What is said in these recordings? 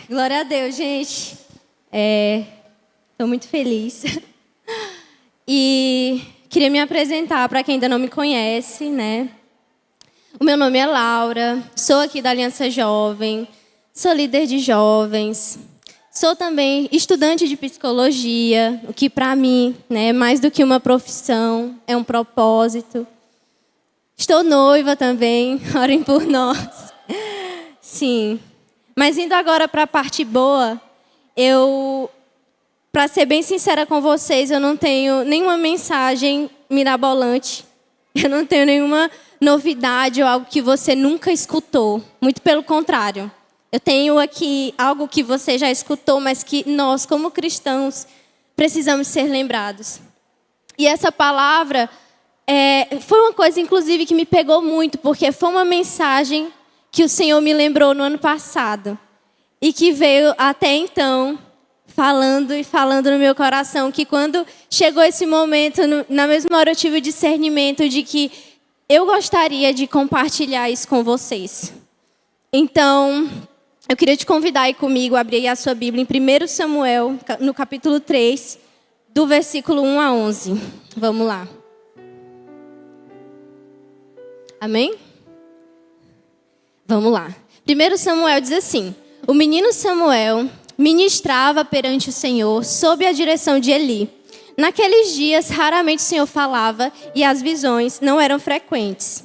Glória a Deus, gente. Estou muito feliz. E queria me apresentar para quem ainda não me conhece, né? O meu nome é Laura, sou aqui da Aliança Jovem, sou líder de jovens, sou também estudante de psicologia, o que para mim, né, mais do que uma profissão, é um propósito. Estou noiva também, orem por nós. Sim. Mas indo agora para a parte boa, para ser bem sincera com vocês, eu não tenho nenhuma mensagem mirabolante. Eu não tenho nenhuma novidade ou algo que você nunca escutou. Muito pelo contrário. Eu tenho aqui algo que você já escutou, mas que nós, como cristãos, precisamos ser lembrados. E essa palavra foi uma coisa, inclusive, que me pegou muito, porque foi uma mensagem que o Senhor me lembrou no ano passado. E que veio até então falando e falando no meu coração, que quando chegou esse momento, na mesma hora eu tive o discernimento de que eu gostaria de compartilhar isso com vocês. Então, eu queria te convidar aí comigo a abrir a sua Bíblia em 1 Samuel, no capítulo 3, do versículo 1 a 11. Vamos lá. Amém? Vamos lá. 1 Samuel diz assim: o menino Samuel ministrava perante o Senhor sob a direção de Eli. Naqueles dias, raramente o Senhor falava e as visões não eram frequentes.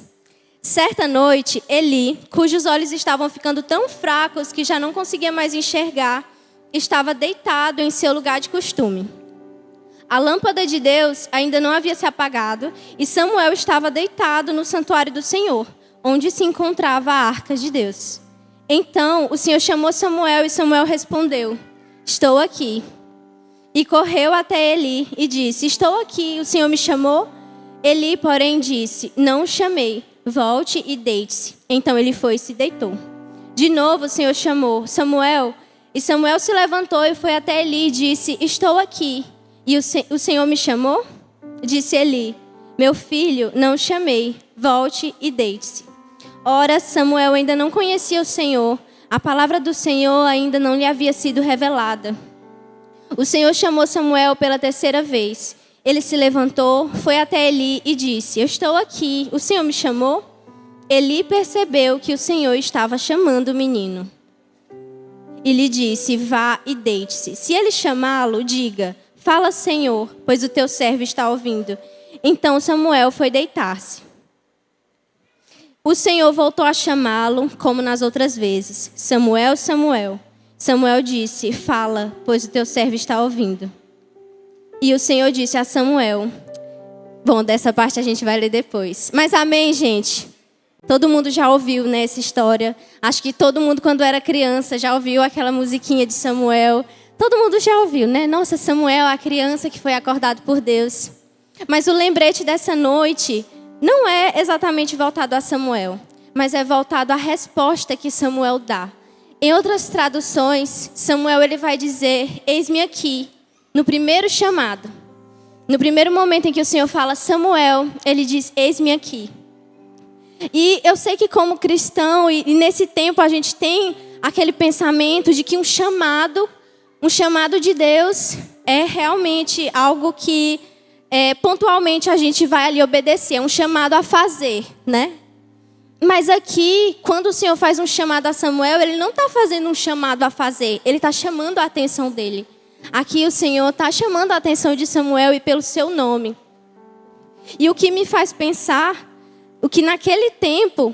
Certa noite, Eli, cujos olhos estavam ficando tão fracos que já não conseguia mais enxergar, estava deitado em seu lugar de costume. A lâmpada de Deus ainda não havia se apagado e Samuel estava deitado no santuário do Senhor, onde se encontrava a arca de Deus. Então o Senhor chamou Samuel e Samuel respondeu: estou aqui. E correu até Eli e disse: estou aqui, o Senhor me chamou? Eli, porém, disse: não o chamei, volte e deite-se. Então ele foi e se deitou. De novo o Senhor chamou: Samuel. E Samuel se levantou e foi até Eli e disse: estou aqui. E o Senhor me chamou? Disse Eli: meu filho, não o chamei, volte e deite-se. Ora, Samuel ainda não conhecia o Senhor, a palavra do Senhor ainda não lhe havia sido revelada. O Senhor chamou Samuel pela terceira vez. Ele se levantou, foi até Eli e disse: eu estou aqui, o Senhor me chamou? Eli percebeu que o Senhor estava chamando o menino. E lhe disse: vá e deite-se. Se ele chamá-lo, diga: fala, Senhor, pois o teu servo está ouvindo. Então Samuel foi deitar-se. O Senhor voltou a chamá-lo, como nas outras vezes: Samuel, Samuel. Samuel disse: fala, pois o teu servo está ouvindo. E o Senhor disse a Samuel... Bom, dessa parte a gente vai ler depois. Mas amém, gente? Todo mundo já ouviu, né, essa história. Acho que todo mundo, quando era criança, já ouviu aquela musiquinha de Samuel. Todo mundo já ouviu, né? Nossa, Samuel, a criança que foi acordado por Deus. Mas o lembrete dessa noite não é exatamente voltado a Samuel, mas é voltado à resposta que Samuel dá. Em outras traduções, Samuel ele vai dizer: eis-me aqui, no primeiro chamado. No primeiro momento em que o Senhor fala Samuel, ele diz: eis-me aqui. E eu sei que como cristão, e nesse tempo a gente tem aquele pensamento de que um chamado de Deus é realmente algo que pontualmente a gente vai ali obedecer, é um chamado a fazer, né? Mas aqui, quando o Senhor faz um chamado a Samuel, ele não está fazendo um chamado a fazer, ele está chamando a atenção dele. Aqui o Senhor está chamando a atenção de Samuel e pelo seu nome. E o que me faz pensar, o que naquele tempo,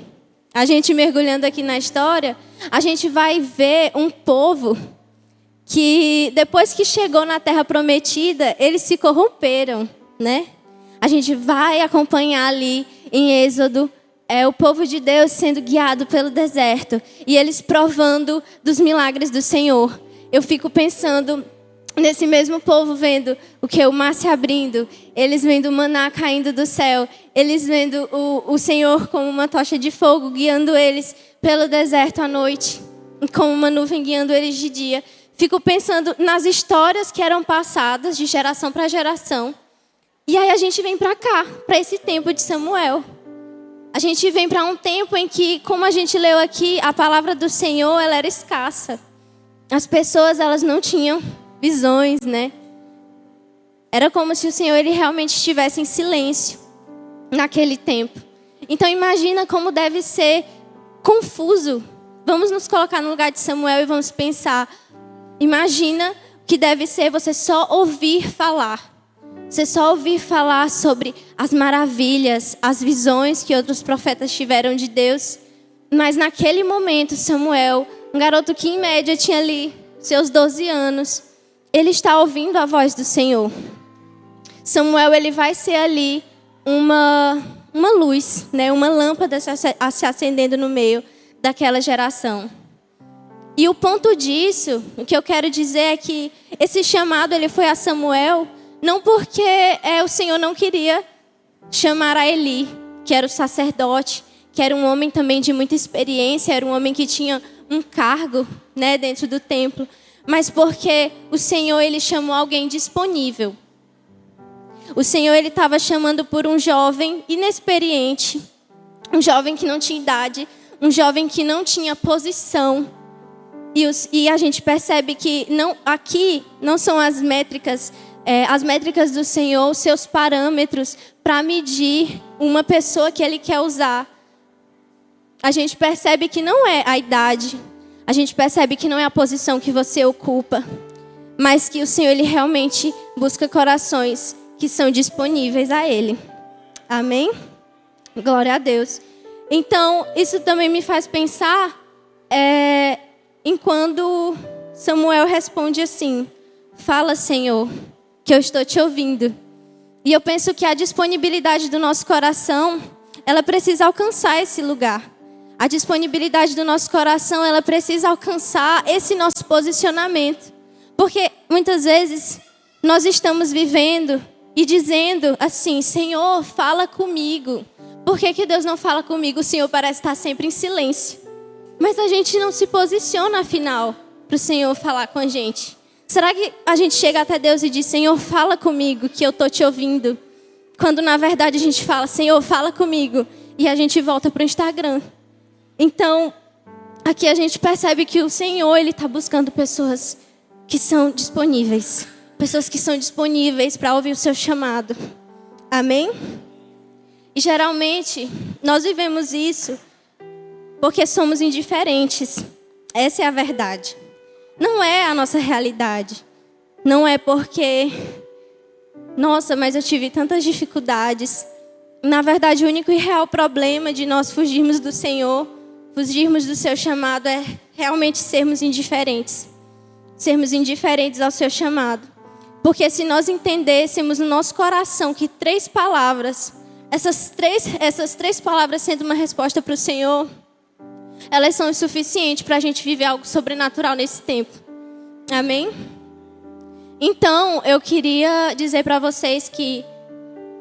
a gente mergulhando aqui na história, a gente vai ver um povo que depois que chegou na Terra Prometida, eles se corromperam, né? A gente vai acompanhar ali em Êxodo, o povo de Deus sendo guiado pelo deserto e eles provando dos milagres do Senhor. Eu fico pensando nesse mesmo povo vendo o mar se abrindo, eles vendo o maná caindo do céu, eles vendo o Senhor com uma tocha de fogo guiando eles pelo deserto à noite, com uma nuvem guiando eles de dia. Fico pensando nas histórias que eram passadas de geração para geração. E aí a gente vem para cá, para esse tempo de Samuel. A gente vem para um tempo em que, como a gente leu aqui, a palavra do Senhor ela era escassa. as pessoas, elas não tinham visões, né? Era como se o Senhor, ele realmente estivesse em silêncio naquele tempo. Então imagina como deve ser confuso. Vamos nos colocar no lugar de Samuel e vamos pensar. Imagina que deve ser você só ouvir falar. Você só ouvir falar sobre as maravilhas, as visões que outros profetas tiveram de Deus. Mas naquele momento, Samuel, um garoto que em média tinha ali seus 12 anos, ele está ouvindo a voz do Senhor. Samuel, ele vai ser ali uma luz, né? Uma lâmpada se acendendo no meio daquela geração. E o ponto disso, o que eu quero dizer é que esse chamado ele foi a Samuel, não porque o Senhor não queria chamar a Eli, que era o sacerdote, que era um homem também de muita experiência, era um homem que tinha um cargo, né, dentro do templo, mas porque o Senhor ele chamou alguém disponível. O Senhor ele estava chamando por um jovem inexperiente, um jovem que não tinha idade, um jovem que não tinha posição. E a gente percebe que aqui não são as métricas do Senhor, os seus parâmetros para medir uma pessoa que Ele quer usar. A gente percebe que não é a idade, a gente percebe que não é a posição que você ocupa, mas que o Senhor Ele realmente busca corações que são disponíveis a Ele. Amém? Glória a Deus. Então, isso também me faz pensar em quando Samuel responde assim: fala, Senhor, que eu estou te ouvindo. E eu penso que a disponibilidade do nosso coração, ela precisa alcançar esse lugar. A disponibilidade do nosso coração, ela precisa alcançar esse nosso posicionamento. Porque muitas vezes nós estamos vivendo e dizendo assim: Senhor, fala comigo. Por que Deus não fala comigo? O Senhor parece estar sempre em silêncio. Mas a gente não se posiciona, afinal, para o Senhor falar com a gente. Será que a gente chega até Deus e diz: Senhor, fala comigo, que eu estou te ouvindo? Quando na verdade a gente fala: Senhor, fala comigo, e a gente volta para o Instagram. Então, aqui a gente percebe que o Senhor ele está buscando pessoas que são disponíveis. Pessoas que são disponíveis para ouvir o seu chamado. Amém? E geralmente, nós vivemos isso porque somos indiferentes. Essa é a verdade. Não é a nossa realidade. Não é porque, nossa, mas eu tive tantas dificuldades. Na verdade, o único e real problema de nós fugirmos do Senhor, fugirmos do seu chamado, é realmente sermos indiferentes. Sermos indiferentes ao seu chamado. Porque se nós entendêssemos no nosso coração que 3 palavras, essas três palavras sendo uma resposta para o Senhor, elas são o suficiente para a gente viver algo sobrenatural nesse tempo. Amém? Então, eu queria dizer para vocês que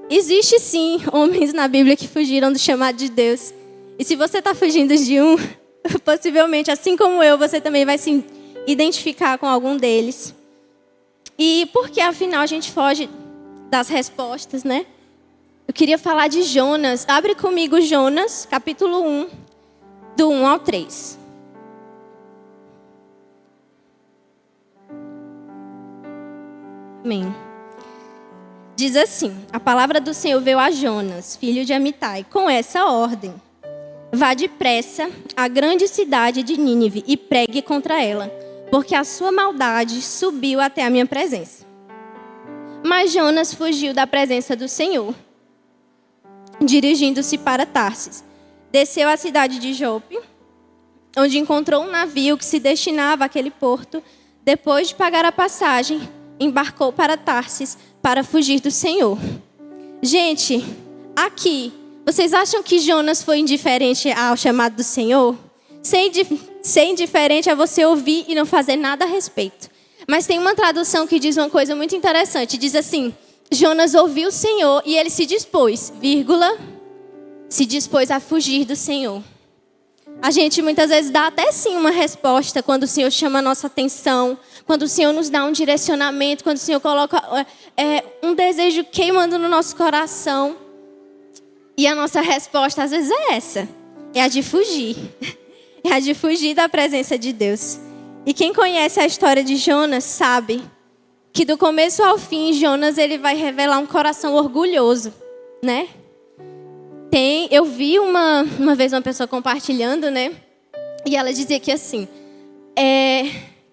existe sim homens na Bíblia que fugiram do chamado de Deus. E se você está fugindo de um, possivelmente, assim como eu, você também vai se identificar com algum deles. E por que afinal a gente foge das respostas, né? Eu queria falar de Jonas. Abre comigo Jonas, capítulo 1, do 1 ao 3. Amém. Diz assim: a palavra do Senhor veio a Jonas, filho de Amitai, com essa ordem: vá depressa à grande cidade de Nínive e pregue contra ela, porque a sua maldade subiu até a minha presença. Mas Jonas fugiu da presença do Senhor, dirigindo-se para Tarsis. Desceu à cidade de Jope, onde encontrou um navio que se destinava àquele porto. Depois de pagar a passagem, embarcou para Tarsis para fugir do Senhor. Gente, aqui, vocês acham que Jonas foi indiferente ao chamado do Senhor? Ser indiferente é você ouvir e não fazer nada a respeito. Mas tem uma tradução que diz uma coisa muito interessante. Diz assim: Jonas ouviu o Senhor e ele se dispôs, se dispôs a fugir do Senhor. A gente muitas vezes dá até sim uma resposta quando o Senhor chama a nossa atenção, quando o Senhor nos dá um direcionamento, quando o Senhor coloca um desejo queimando no nosso coração. E a nossa resposta às vezes é essa, é a de fugir. É a de fugir da presença de Deus. E quem conhece a história de Jonas sabe que do começo ao fim, Jonas ele vai revelar um coração orgulhoso, né? Eu vi uma vez uma pessoa compartilhando, né? E ela dizia que assim,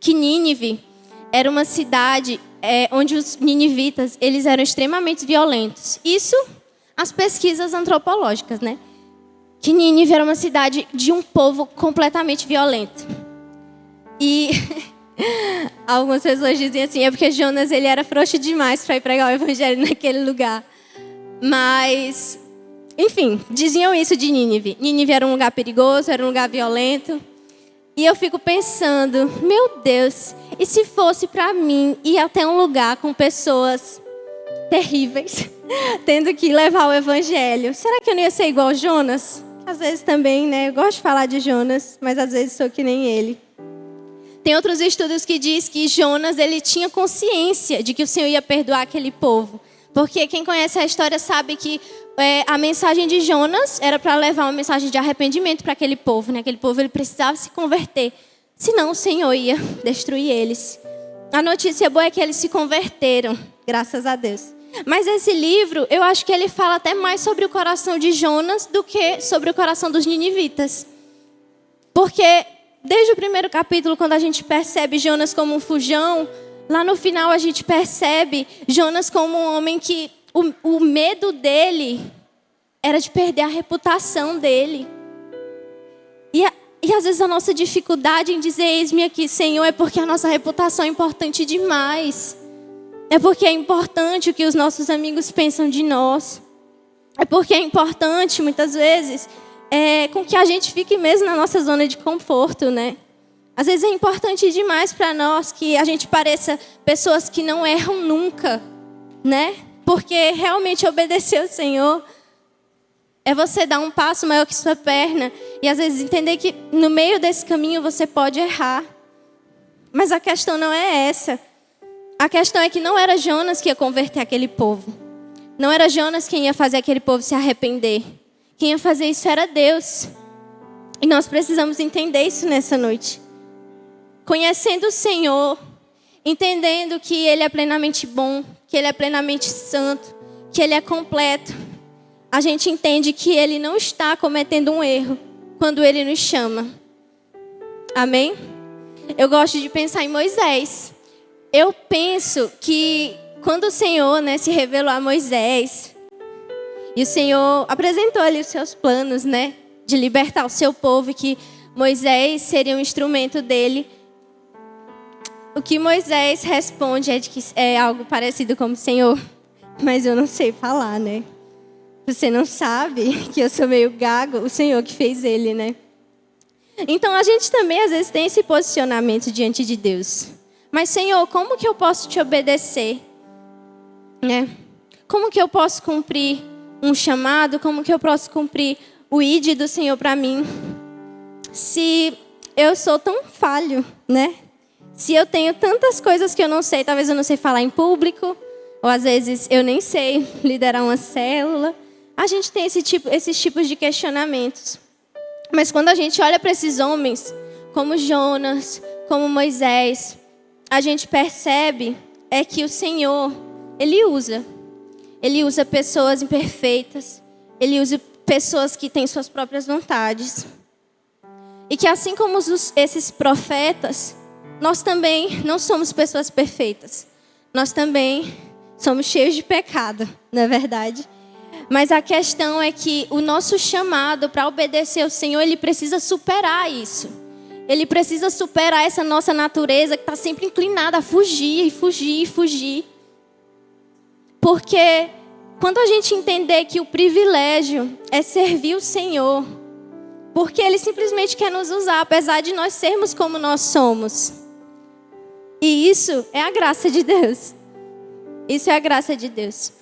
que Nínive era uma cidade onde os ninivitas eles eram extremamente violentos. Isso, as pesquisas antropológicas, né? Que Nínive era uma cidade de um povo completamente violento. E algumas pessoas dizem assim, é porque Jonas ele era frouxo demais para ir pregar o evangelho naquele lugar. Mas, enfim, diziam isso de Nínive. Nínive era um lugar perigoso, era um lugar violento. E eu fico pensando, meu Deus, e se fosse para mim ir até um lugar com pessoas terríveis, tendo que levar o evangelho? Será que eu não ia ser igual Jonas? Às vezes também, né? Eu gosto de falar de Jonas, mas às vezes sou que nem ele. Tem outros estudos que diz que Jonas ele tinha consciência de que o Senhor ia perdoar aquele povo. Porque quem conhece a história sabe que a mensagem de Jonas era para levar uma mensagem de arrependimento para aquele povo. Né? Aquele povo ele precisava se converter, senão o Senhor ia destruir eles. A notícia boa é que eles se converteram, graças a Deus. Mas esse livro, eu acho que ele fala até mais sobre o coração de Jonas do que sobre o coração dos ninivitas. Porque desde o primeiro capítulo, quando a gente percebe Jonas como um fujão, lá no final a gente percebe Jonas como um homem que o medo dele era de perder a reputação dele. E às vezes a nossa dificuldade em dizer eis-me aqui, Senhor, é porque a nossa reputação é importante demais. É porque é importante o que os nossos amigos pensam de nós. É porque é importante, muitas vezes, com que a gente fique mesmo na nossa zona de conforto, né? Às vezes é importante demais para nós que a gente pareça pessoas que não erram nunca, né? Porque realmente obedecer ao Senhor é você dar um passo maior que sua perna e às vezes entender que no meio desse caminho você pode errar. Mas a questão não é essa. A questão é que não era Jonas que ia converter aquele povo. Não era Jonas quem ia fazer aquele povo se arrepender. Quem ia fazer isso era Deus. E nós precisamos entender isso nessa noite. Conhecendo o Senhor, entendendo que Ele é plenamente bom, que Ele é plenamente santo, que Ele é completo, a gente entende que Ele não está cometendo um erro quando Ele nos chama. Amém? Eu gosto de pensar em Moisés. Eu penso que quando o Senhor, né, se revelou a Moisés, e o Senhor apresentou ali os seus planos, né, de libertar o seu povo, e que Moisés seria um instrumento dele. O que Moisés responde é de que é algo parecido como Senhor, mas eu não sei falar, né? Você não sabe que eu sou meio gago, o Senhor que fez ele, né? Então a gente também às vezes tem esse posicionamento diante de Deus. Mas Senhor, como que eu posso te obedecer? Né? Como que eu posso cumprir um chamado? Como que eu posso cumprir o ID do Senhor para mim? Se eu sou tão falho, né? Se eu tenho tantas coisas que eu não sei, talvez eu não sei falar em público, ou às vezes eu nem sei liderar uma célula. A gente tem esses tipos de questionamentos. Mas quando a gente olha para esses homens, como Jonas, como Moisés, a gente percebe que o Senhor, Ele usa pessoas imperfeitas, Ele usa pessoas que têm suas próprias vontades. E que assim como esses profetas, nós também não somos pessoas perfeitas. Nós também somos cheios de pecado, não é verdade? Mas a questão é que o nosso chamado para obedecer ao Senhor, ele precisa superar isso. Ele precisa superar essa nossa natureza que está sempre inclinada a fugir e fugir e fugir. Porque quando a gente entender que o privilégio é servir o Senhor, porque Ele simplesmente quer nos usar, apesar de nós sermos como nós somos. E isso é a graça de Deus. Isso é a graça de Deus.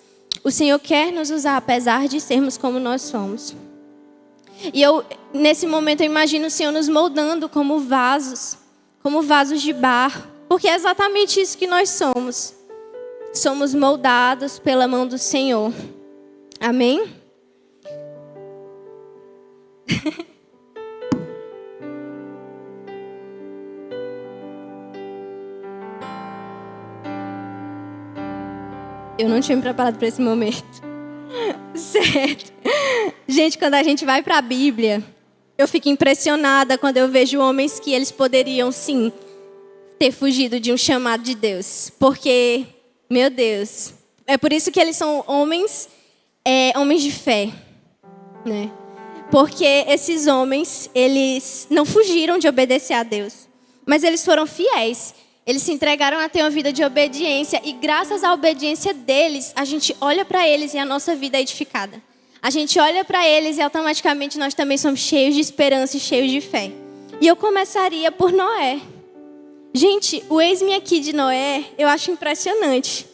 O Senhor quer nos usar, apesar de sermos como nós somos. E nesse momento, eu imagino o Senhor nos moldando como vasos de barro. Porque é exatamente isso que nós somos. Somos moldados pela mão do Senhor. Amém? Eu não tinha me preparado para esse momento. Certo. Gente, quando a gente vai para a Bíblia, eu fico impressionada quando eu vejo homens que eles poderiam, sim, ter fugido de um chamado de Deus. Porque, meu Deus, é por isso que eles são homens de fé, né? Porque esses homens, eles não fugiram de obedecer a Deus, mas eles foram fiéis. Eles se entregaram a ter uma vida de obediência e graças à obediência deles, a gente olha para eles e a nossa vida é edificada. A gente olha para eles e automaticamente nós também somos cheios de esperança e cheios de fé. E eu começaria por Noé. Gente, o eis-me aqui de Noé, eu acho impressionante.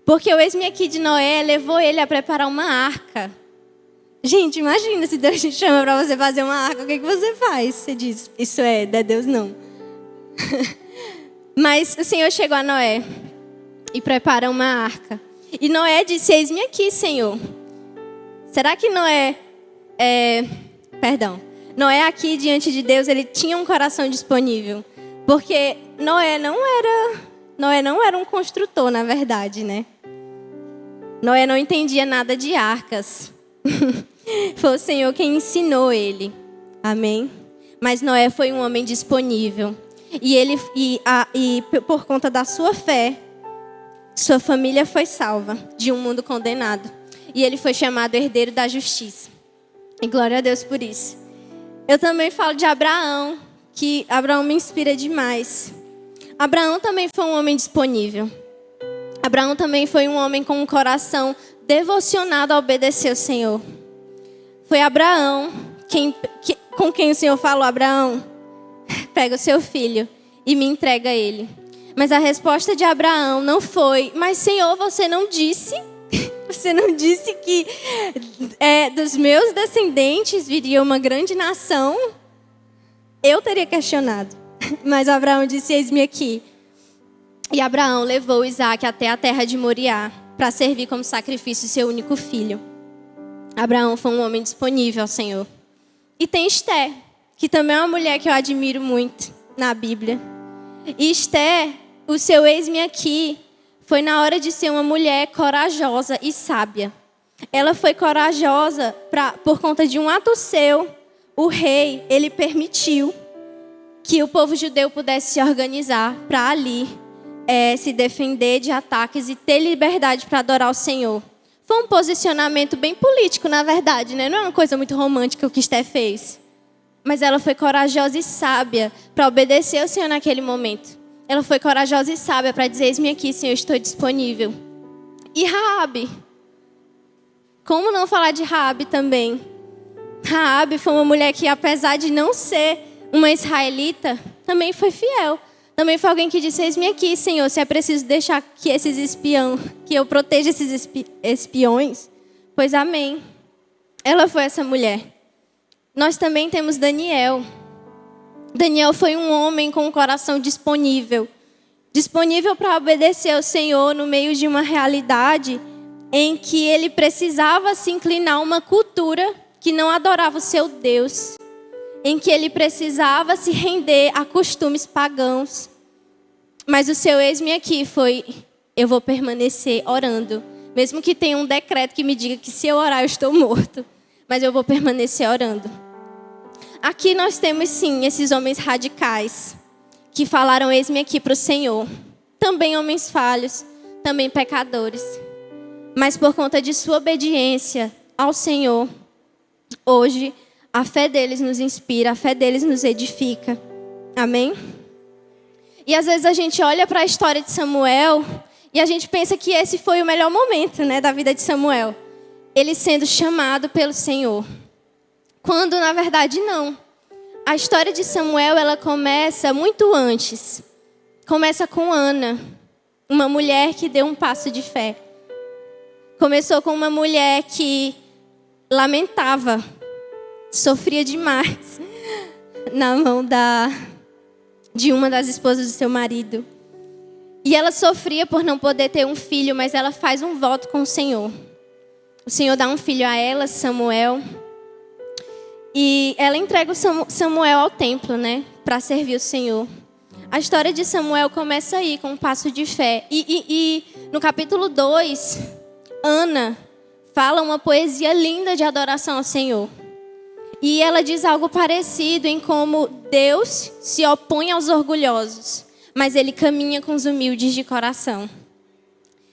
Porque o eis-me aqui de Noé levou ele a preparar uma arca. Gente, imagina se Deus te chama para você fazer uma arca, o que você faz? Você diz, isso é Deus não. Mas o Senhor chegou a Noé e prepara uma arca. E Noé disse, eis-me aqui, Senhor. Será que Noé aqui diante de Deus, ele tinha um coração disponível? Porque Noé não era um construtor, na verdade, né? Noé não entendia nada de arcas. Foi o Senhor quem ensinou ele. Amém? Mas Noé foi um homem disponível. E por conta da sua fé, sua família foi salva de um mundo condenado. E ele foi chamado herdeiro da justiça. E glória a Deus por isso. Eu também falo de Abraão, que Abraão me inspira demais. Abraão também foi um homem disponível. Abraão também foi um homem com um coração devocionado a obedecer ao Senhor. Foi Abraão com quem o Senhor falou, Abraão, pega o seu filho e me entrega ele. Mas a resposta de Abraão não foi, mas Senhor, você não disse que dos meus descendentes viria uma grande nação? Eu teria questionado. Mas Abraão disse, eis-me aqui. E Abraão levou Isaac até a terra de Moriá para servir como sacrifício seu único filho. Abraão foi um homem disponível ao Senhor. E tem Esté, que também é uma mulher que eu admiro muito na Bíblia. E Esté, o seu eis-me aqui, foi na hora de ser uma mulher corajosa e sábia. Ela foi corajosa por conta de um ato seu. O rei, ele permitiu que o povo judeu pudesse se organizar para ali se defender de ataques e ter liberdade para adorar o Senhor. Foi um posicionamento bem político, na verdade, né? Não é uma coisa muito romântica o que Esté fez. Mas ela foi corajosa e sábia para obedecer ao Senhor naquele momento. Ela foi corajosa e sábia para dizer, eis-me aqui, Senhor, estou disponível. E Raabe. Como não falar de Raabe também? Raabe foi uma mulher que, apesar de não ser uma israelita, também foi fiel. Também foi alguém que disse, eis-me aqui, Senhor, se é preciso deixar que que eu proteja esses espiões, pois amém. Ela foi essa mulher. Nós também temos Daniel. Daniel foi um homem com um coração disponível. Disponível para obedecer ao Senhor no meio de uma realidade em que ele precisava se inclinar a uma cultura que não adorava o seu Deus. Em que ele precisava se render a costumes pagãos. Mas o seu eis-me aqui foi, eu vou permanecer orando. Mesmo que tenha um decreto que me diga que se eu orar eu estou morto. Mas eu vou permanecer orando. Aqui nós temos sim esses homens radicais. Que falaram eis-me aqui para o Senhor. Também homens falhos, também pecadores. Mas por conta de sua obediência ao Senhor, hoje a fé deles nos inspira, a fé deles nos edifica. Amém? E às vezes a gente olha para a história de Samuel e a gente pensa que esse foi o melhor momento, né, da vida de Samuel. Ele sendo chamado pelo Senhor. Quando na verdade não. A história de Samuel, ela começa muito antes. Começa com Ana, uma mulher que deu um passo de fé. Começou com uma mulher que lamentava, sofria demais na mão de uma das esposas do seu marido. E ela sofria por não poder ter um filho, mas ela faz um voto com o Senhor. O Senhor dá um filho a ela, Samuel. E ela entrega o Samuel ao templo, né? Para servir o Senhor. A história de Samuel começa aí, com um passo de fé. E No capítulo 2, Ana fala uma poesia linda de adoração ao Senhor. E ela diz algo parecido em como Deus se opõe aos orgulhosos, mas Ele caminha com os humildes de coração.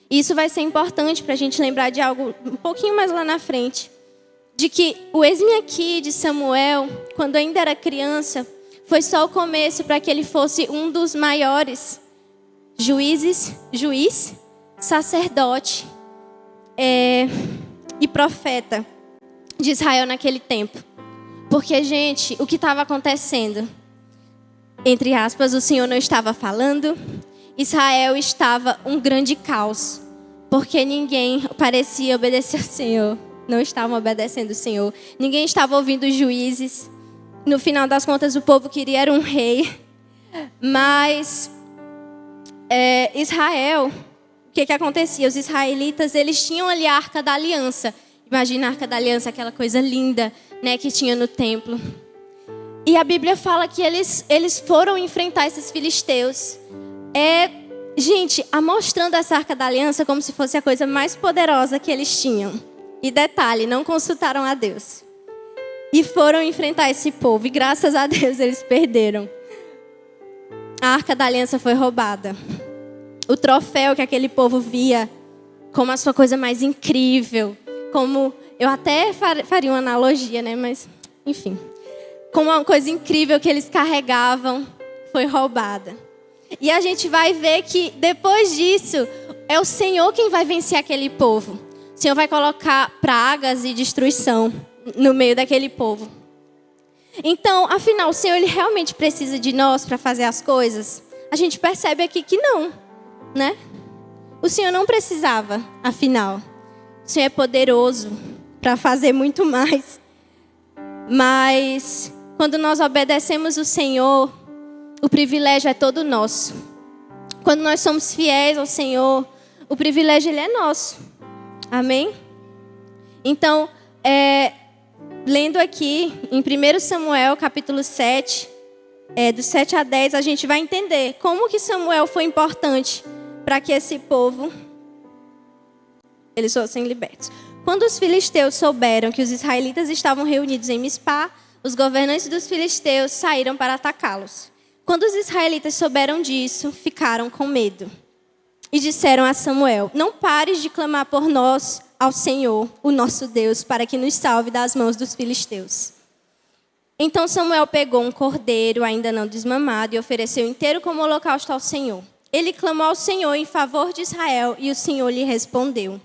Isso vai ser importante para a gente lembrar de algo um pouquinho mais lá na frente. De que o eis-me aqui de Samuel, quando ainda era criança, foi só o começo para que ele fosse um dos maiores juiz, sacerdote e profeta de Israel naquele tempo. Porque, gente, o que estava acontecendo? Entre aspas, o Senhor não estava falando. Israel estava um grande caos. Porque ninguém parecia obedecer ao Senhor. Não estavam obedecendo o Senhor. Ninguém estava ouvindo os juízes. No final das contas, o povo queria era um rei. Mas Israel, o que acontecia? Os israelitas, eles tinham ali a Arca da Aliança. Imagina a Arca da Aliança, aquela coisa linda, né, que tinha no templo. E a Bíblia fala que eles foram enfrentar esses filisteus. Gente, mostrando essa Arca da Aliança como se fosse a coisa mais poderosa que eles tinham. E detalhe, não consultaram a Deus. E foram enfrentar esse povo. E graças a Deus eles perderam. A Arca da Aliança foi roubada. O troféu que aquele povo via como a sua coisa mais incrível. Como, eu até faria uma analogia, né? Mas, enfim. Como uma coisa incrível que eles carregavam foi roubada. E a gente vai ver que depois disso, é o Senhor quem vai vencer aquele povo. O Senhor vai colocar pragas e destruição no meio daquele povo. Então, afinal, o Senhor ele realmente precisa de nós para fazer as coisas? A gente percebe aqui que não, né? O Senhor não precisava, afinal. O Senhor é poderoso para fazer muito mais. Mas, quando nós obedecemos o Senhor, o privilégio é todo nosso. Quando nós somos fiéis ao Senhor, o privilégio ele é nosso. Amém? Então, lendo aqui em 1 Samuel, capítulo 7, do 7 a 10, a gente vai entender como que Samuel foi importante para que esse povo, eles fossem libertos. Quando os filisteus souberam que os israelitas estavam reunidos em Mispá, os governantes dos filisteus saíram para atacá-los. Quando os israelitas souberam disso, ficaram com medo. E disseram a Samuel: não pares de clamar por nós ao Senhor, o nosso Deus, para que nos salve das mãos dos filisteus. Então Samuel pegou um cordeiro ainda não desmamado e ofereceu inteiro como holocausto ao Senhor. Ele clamou ao Senhor em favor de Israel e o Senhor lhe respondeu.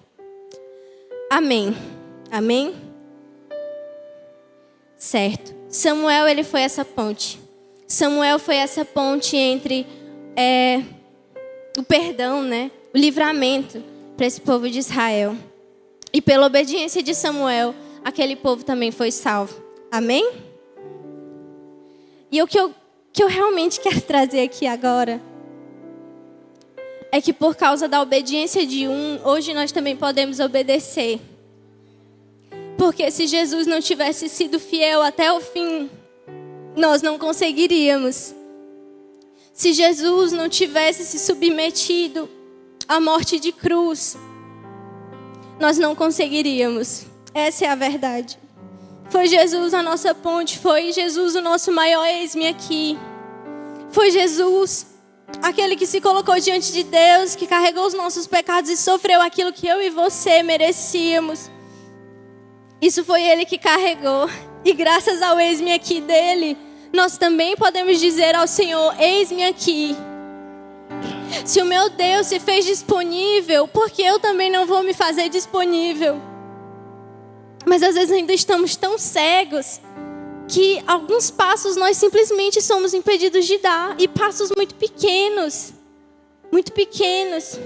Amém. Amém? Certo. Samuel, ele foi essa ponte. Samuel foi essa ponte entre o perdão, né? O livramento para esse povo de Israel. E pela obediência de Samuel, aquele povo também foi salvo. Amém? E o que eu realmente quero trazer aqui agora é que por causa da obediência de um, hoje nós também podemos obedecer. Porque se Jesus não tivesse sido fiel até o fim, nós não conseguiríamos. Se Jesus não tivesse se submetido à morte de cruz, nós não conseguiríamos. Essa é a verdade. Foi Jesus a nossa ponte, foi Jesus o nosso maior eis-me aqui. Foi Jesus aquele que se colocou diante de Deus, que carregou os nossos pecados e sofreu aquilo que eu e você merecíamos. Isso foi Ele que carregou. E graças ao eis-me aqui dele, nós também podemos dizer ao Senhor: eis-me aqui. Se o meu Deus se fez disponível, por que eu também não vou me fazer disponível? Mas às vezes ainda estamos tão cegos que alguns passos nós simplesmente somos impedidos de dar. E passos muito pequenos. Muito pequenos.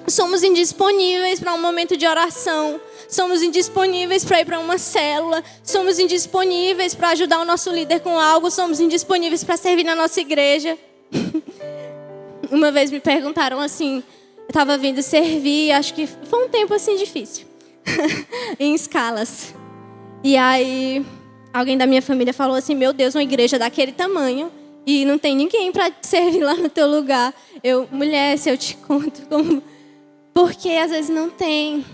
Somos indisponíveis para um momento de oração. Somos indisponíveis para ir para uma célula. Somos indisponíveis para ajudar o nosso líder com algo. Somos indisponíveis para servir na nossa igreja. Uma vez me perguntaram assim, eu estava vindo servir, acho que foi um tempo assim difícil, em escalas. E aí, alguém da minha família falou assim: meu Deus, uma igreja daquele tamanho e não tem ninguém para servir lá no teu lugar. Eu, mulher, se eu te conto como... Porque às vezes não tem.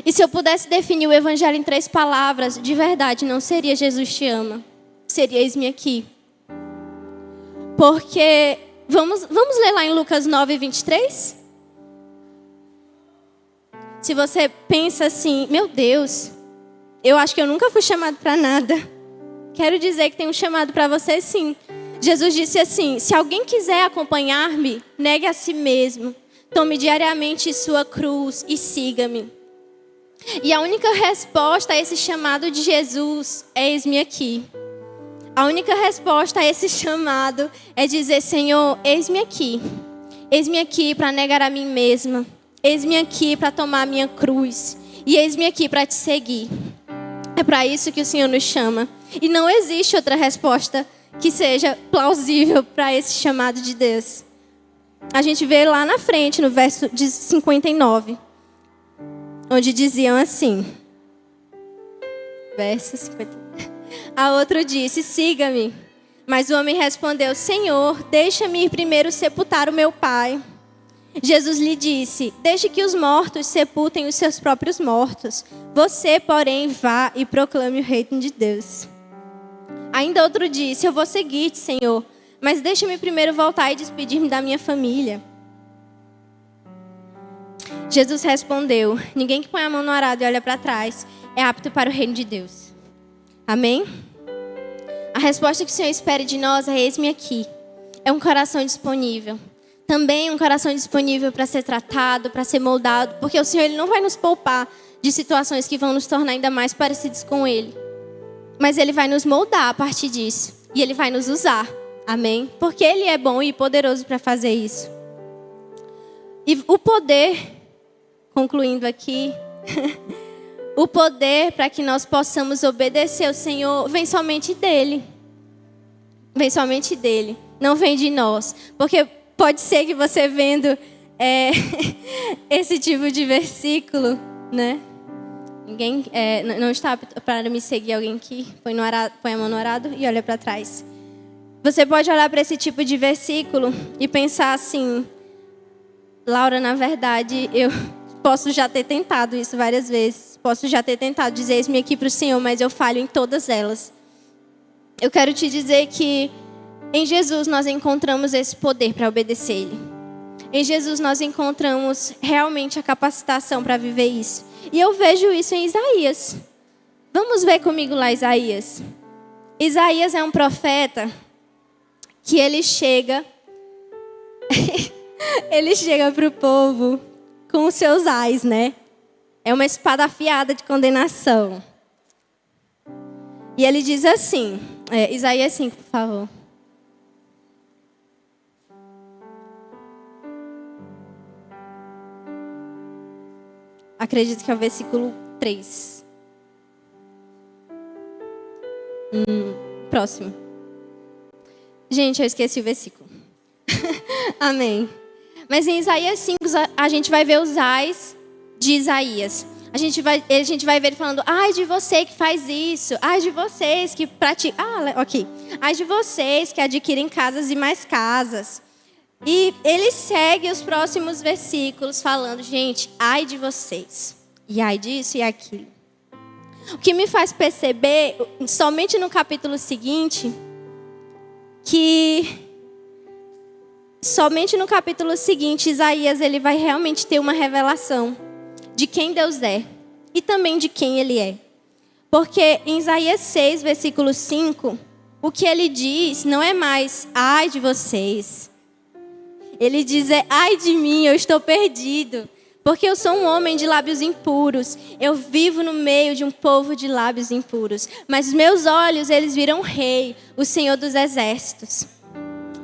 E se eu pudesse definir o evangelho em 3 palavras, de verdade, não seria Jesus te ama. Seria eis-me aqui. Porque, vamos ler lá em Lucas 9, 23? Se você pensa assim, meu Deus, eu acho que eu nunca fui chamado para nada. Quero dizer que tem um chamado para você sim. Jesus disse assim, se alguém quiser acompanhar-me, negue a si mesmo. Tome diariamente sua cruz e siga-me. E a única resposta a esse chamado de Jesus é eis-me aqui. A única resposta a esse chamado é dizer, Senhor, eis-me aqui. Eis-me aqui para negar a mim mesma. Eis-me aqui para tomar a minha cruz. E eis-me aqui para te seguir. É para isso que o Senhor nos chama. E não existe outra resposta que seja plausível para esse chamado de Deus. A gente vê lá na frente, no verso 59, onde diziam assim. Verso 59. A outro disse, siga-me. Mas o homem respondeu, Senhor, deixa-me ir primeiro sepultar o meu pai. Jesus lhe disse, deixe que os mortos sepultem os seus próprios mortos. Você, porém, vá e proclame o reino de Deus. Ainda outro disse, eu vou seguir-te, Senhor, mas deixa-me primeiro voltar e despedir-me da minha família. Jesus respondeu, ninguém que põe a mão no arado e olha para trás é apto para o reino de Deus. Amém? A resposta que o Senhor espera de nós é eis-me aqui. É um coração disponível. Também um coração disponível para ser tratado, para ser moldado. Porque o Senhor ele não vai nos poupar de situações que vão nos tornar ainda mais parecidos com Ele. Mas Ele vai nos moldar a partir disso. E Ele vai nos usar. Amém? Porque Ele é bom e poderoso para fazer isso. E o poder, concluindo aqui... O poder para que nós possamos obedecer ao Senhor vem somente dEle. Vem somente dEle. Não vem de nós. Porque pode ser que você vendo esse tipo de versículo, né? Ninguém não está para me seguir alguém que põe a mão no arado e olha para trás. Você pode olhar para esse tipo de versículo e pensar assim, Laura, na verdade, eu posso já ter tentado isso várias vezes. Posso já ter tentado dizer eis-me aqui para o Senhor, mas eu falho em todas elas. Eu quero te dizer que em Jesus nós encontramos esse poder para obedecer Ele. Em Jesus nós encontramos realmente a capacitação para viver isso. E eu vejo isso em Isaías. Vamos ver comigo lá Isaías. Isaías é um profeta que ele chega para o povo com os seus ais, né? É uma espada afiada de condenação. E ele diz assim, Isaías 5, por favor. Acredito que é o versículo 3. Próximo. Gente, eu esqueci o versículo. Amém. Mas em Isaías 5, a gente vai ver os ais de Isaías. A gente vai ver ele falando, ai de você que faz isso, ai de vocês que praticam, ai de vocês que adquirem casas e mais casas. E ele segue os próximos versículos falando, gente, ai de vocês, e ai disso e aquilo. O que me faz perceber, somente no capítulo seguinte, que somente no capítulo seguinte, Isaías ele vai realmente ter uma revelação de quem Deus é e também de quem Ele é. Porque em Isaías 6, versículo 5, o que ele diz não é mais, ai de vocês. Ele diz, ai de mim, eu estou perdido. Porque eu sou um homem de lábios impuros. Eu vivo no meio de um povo de lábios impuros. Mas os meus olhos, eles viram o Rei, o Senhor dos Exércitos.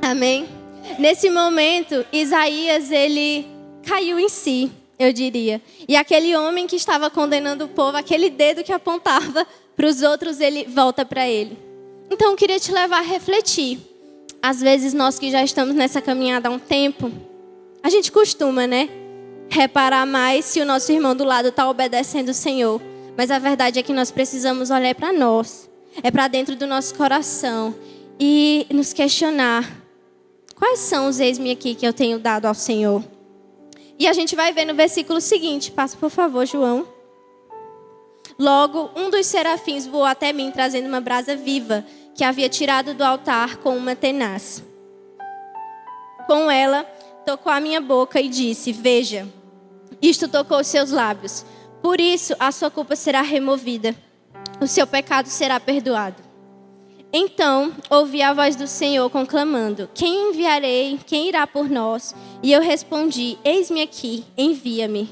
Amém? Nesse momento, Isaías, ele caiu em si, eu diria. E aquele homem que estava condenando o povo, aquele dedo que apontava para os outros, ele volta para ele. Então, eu queria te levar a refletir. Às vezes, nós que já estamos nessa caminhada há um tempo, a gente costuma, né? Reparar mais se o nosso irmão do lado está obedecendo o Senhor. Mas a verdade é que nós precisamos olhar para nós. É para dentro do nosso coração. E nos questionar. Quais são os eis-me aqui que eu tenho dado ao Senhor? E a gente vai ver no versículo seguinte. Passa, por favor, João. Logo, um dos serafins voou até mim, trazendo uma brasa viva, que havia tirado do altar com uma tenaz. Com ela, tocou a minha boca e disse: veja, isto tocou os seus lábios. Por isso, a sua culpa será removida. O seu pecado será perdoado. Então, ouvi a voz do Senhor conclamando: quem enviarei? Quem irá por nós? E eu respondi: eis-me aqui, envia-me.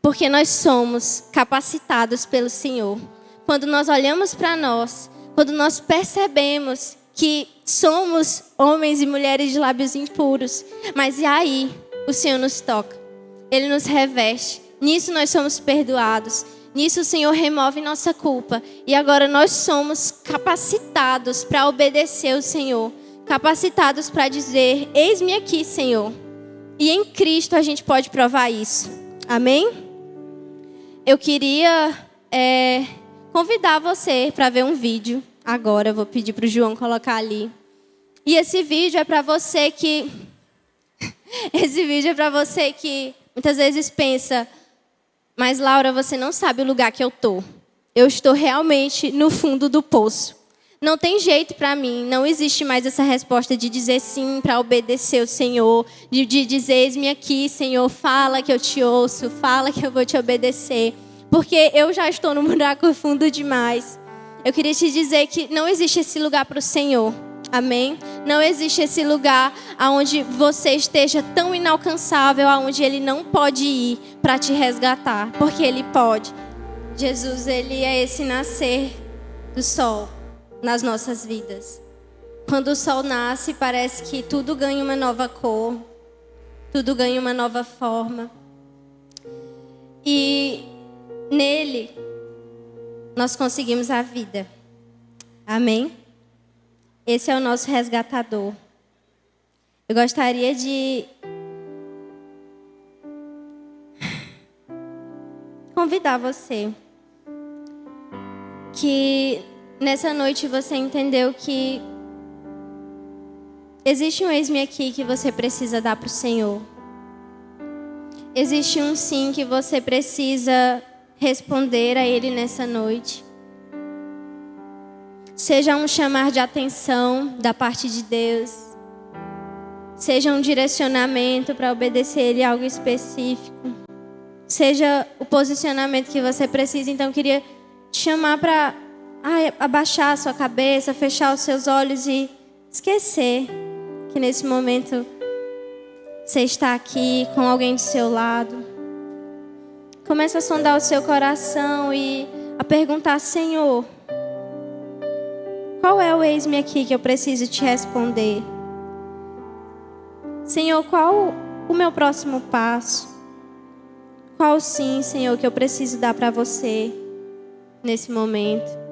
Porque nós somos capacitados pelo Senhor. Quando nós olhamos para nós, quando nós percebemos que somos homens e mulheres de lábios impuros, mas e aí o Senhor nos toca, Ele nos reveste. Nisso nós somos perdoados. Nisso o Senhor remove nossa culpa. E agora nós somos capacitados para obedecer o Senhor. Capacitados para dizer: eis-me aqui, Senhor. E em Cristo a gente pode provar isso. Amém? Eu queria convidar você para ver um vídeo. Agora eu vou pedir para o João colocar ali. E esse vídeo é para você que... esse vídeo é para você que muitas vezes pensa: mas Laura, você não sabe o lugar que eu estou. Eu estou realmente no fundo do poço. Não tem jeito para mim. Não existe mais essa resposta de dizer sim para obedecer o Senhor. De dizer: eis-me aqui, Senhor, fala que eu te ouço. Fala que eu vou te obedecer. Porque eu já estou no buraco fundo demais. Eu queria te dizer que não existe esse lugar para o Senhor. Amém? Não existe esse lugar onde você esteja tão inalcançável, aonde Ele não pode ir para te resgatar. Porque Ele pode. Jesus, Ele é esse nascer do sol nas nossas vidas. Quando o sol nasce, parece que tudo ganha uma nova cor. Tudo ganha uma nova forma. E nele, nós conseguimos a vida. Amém? Esse é o nosso resgatador. Eu gostaria de convidar você que nessa noite você entendeu que existe um eis-me aqui que você precisa dar para o Senhor. Existe um sim que você precisa responder a Ele nessa noite. Seja um chamar de atenção da parte de Deus. Seja um direcionamento para obedecer Ele a algo específico. Seja o posicionamento que você precisa. Então eu queria te chamar para abaixar a sua cabeça, fechar os seus olhos e esquecer que nesse momento você está aqui com alguém do seu lado. Começa a sondar o seu coração e a perguntar: Senhor, qual é o eis-me aqui que eu preciso te responder? Senhor, qual o meu próximo passo? Qual sim, Senhor, que eu preciso dar para você nesse momento?